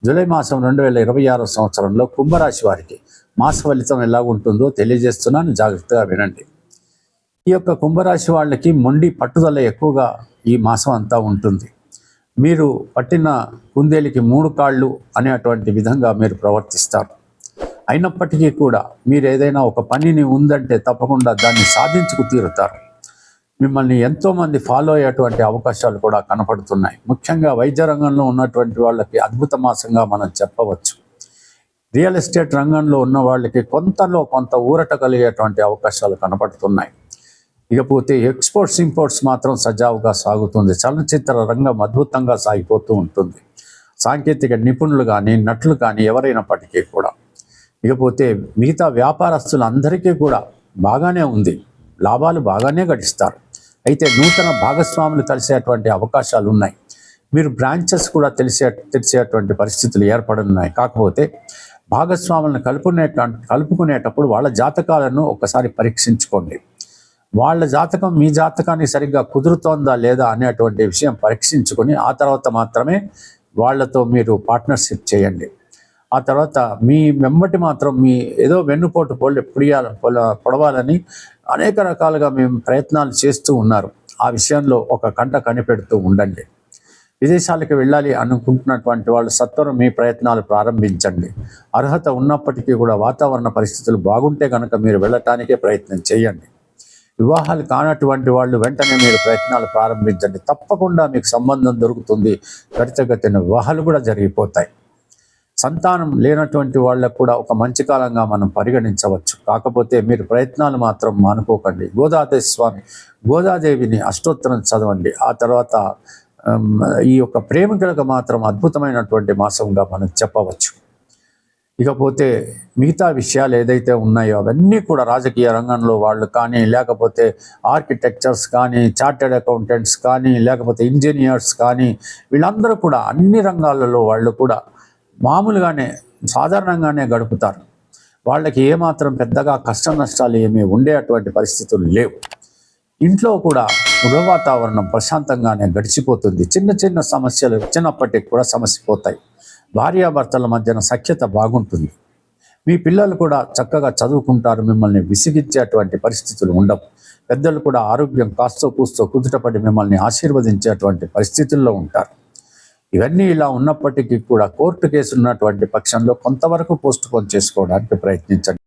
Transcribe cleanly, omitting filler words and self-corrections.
July మాసం 2026 సంవత్సరంలో కుంభరాశి వారికి మాస ఫలితం ఎలా ఉంటుందో తెలియజేస్తున్నాను, జాగ్రత్తగా వినండి. ఈ యొక్క కుంభరాశి వాళ్ళకి మొండి పట్టుదల ఎక్కువగా ఈ మాసం అంతా ఉంటుంది. మీరు పట్టిన కుందేలికి 3 కాళ్ళు అనేటువంటి విధంగా మీరు ప్రవర్తిస్తారు. అయినప్పటికీ కూడా మీరు ఏదైనా ఒక పనిని ఉందంటే తప్పకుండా దాన్ని సాధించుకు తీరుతారు. మిమ్మల్ని ఎంతోమంది ఫాలో అయ్యేటువంటి అవకాశాలు కూడా కనపడుతున్నాయి. ముఖ్యంగా వైద్య రంగంలో ఉన్నటువంటి వాళ్ళకి అద్భుత మాసంగా మనం చెప్పవచ్చు. రియల్ ఎస్టేట్ రంగంలో ఉన్న వాళ్ళకి కొంతలో కొంత ఊరట కలిగేటువంటి అవకాశాలు కనపడుతున్నాయి. ఇకపోతే ఎక్స్పోర్ట్స్ ఇంపోర్ట్స్ మాత్రం సజావుగా సాగుతుంది. చలనచిత్ర రంగం అద్భుతంగా సాగిపోతూ ఉంటుంది. సాంకేతిక నిపుణులు కానీ నటులు కానీ ఎవరైనప్పటికీ కూడా. ఇకపోతే మిగతా వ్యాపారస్తులందరికీ కూడా బాగానే ఉంది, లాభాలు బాగానే గడిస్తారు. అయితే నూతన భాగస్వాములు కలిసేటువంటి అవకాశాలు ఉన్నాయి. మీరు బ్రాంచెస్ కూడా తెలిసేటువంటి పరిస్థితులు ఏర్పడున్నాయి. కాకపోతే భాగస్వాములను కలుపుకునేటప్పుడు వాళ్ళ జాతకాలను ఒకసారి పరీక్షించుకోండి. వాళ్ళ జాతకం మీ జాతకానికి సరిగ్గా కుదురుతోందా లేదా అనేటువంటి విషయం పరీక్షించుకొని ఆ తర్వాత మాత్రమే వాళ్ళతో మీరు పార్ట్నర్షిప్ చేయండి. ఆ తర్వాత మీ వెంబటి మాత్రం మీ ఏదో వెన్నుపోటు పొడవాలని అనేక రకాలుగా మేము ప్రయత్నాలు చేస్తూ ఉన్నారు. ఆ విషయంలో ఒక కంట కనిపెడుతూ ఉండండి. విదేశాలకు వెళ్ళాలి అనుకుంటున్నటువంటి వాళ్ళు సత్వరం మీ ప్రయత్నాలు ప్రారంభించండి. అర్హత ఉన్నప్పటికీ కూడా వాతావరణ పరిస్థితులు బాగుంటే కనుక మీరు వెళ్ళటానికే ప్రయత్నం చేయండి. వివాహాలు కానటువంటి వాళ్ళు వెంటనే మీరు ప్రయత్నాలు ప్రారంభించండి. తప్పకుండా మీకు సంబంధం దొరుకుతుంది. త్వరితగతిన వివాహాలు కూడా జరిగిపోతాయి. సంతానం లేనటువంటి వాళ్ళకు కూడా ఒక మంచి కాలంగా మనం పరిగణించవచ్చు. కాకపోతే మీరు ప్రయత్నాలు మాత్రం మానుకోకండి. గోదాదేవిని అష్టోత్తరం చదవండి. ఆ తర్వాత ఈ యొక్క ప్రేమికులకు మాత్రం అద్భుతమైనటువంటి మాసంగా మనం చెప్పవచ్చు. ఇకపోతే మిగతా విషయాలు ఏదైతే ఉన్నాయో అవన్నీ కూడా రాజకీయ రంగంలో వాళ్ళు కానీ, లేకపోతే ఆర్కిటెక్చర్స్ కానీ, చార్టెడ్ అకౌంటెంట్స్ కానీ, లేకపోతే ఇంజనీర్స్ కానీ, వీళ్ళందరూ కూడా అన్ని రంగాలలో వాళ్ళు కూడా మామూలుగానే సాధారణంగానే గడుపుతారు. వాళ్ళకి ఏమాత్రం పెద్దగా కష్ట నష్టాలు ఏమీ ఉండేటువంటి పరిస్థితులు లేవు. ఇంట్లో కూడా గృహ వాతావరణం ప్రశాంతంగానే గడిచిపోతుంది. చిన్న చిన్న సమస్యలు చిన్నప్పటికి కూడా సమసిపోతాయి. భార్యాభర్తల మధ్యన సఖ్యత బాగుంటుంది. మీ పిల్లలు కూడా చక్కగా చదువుకుంటారు. మిమ్మల్ని విసిగించేటువంటి పరిస్థితులు ఉండవు. పెద్దలు కూడా ఆరోగ్యం కాస్తో కూస్తో కుదుటపడి మిమ్మల్ని ఆశీర్వదించేటువంటి పరిస్థితుల్లో ఉంటారు. ఇవన్నీ ఇలా ఉన్నప్పటికీ కూడా కోర్టు కేసు ఉన్నటువంటి పక్షంలో కొంతవరకు పోస్ట్ పోన్ చేసుకోవడానికి ప్రయత్నించండి.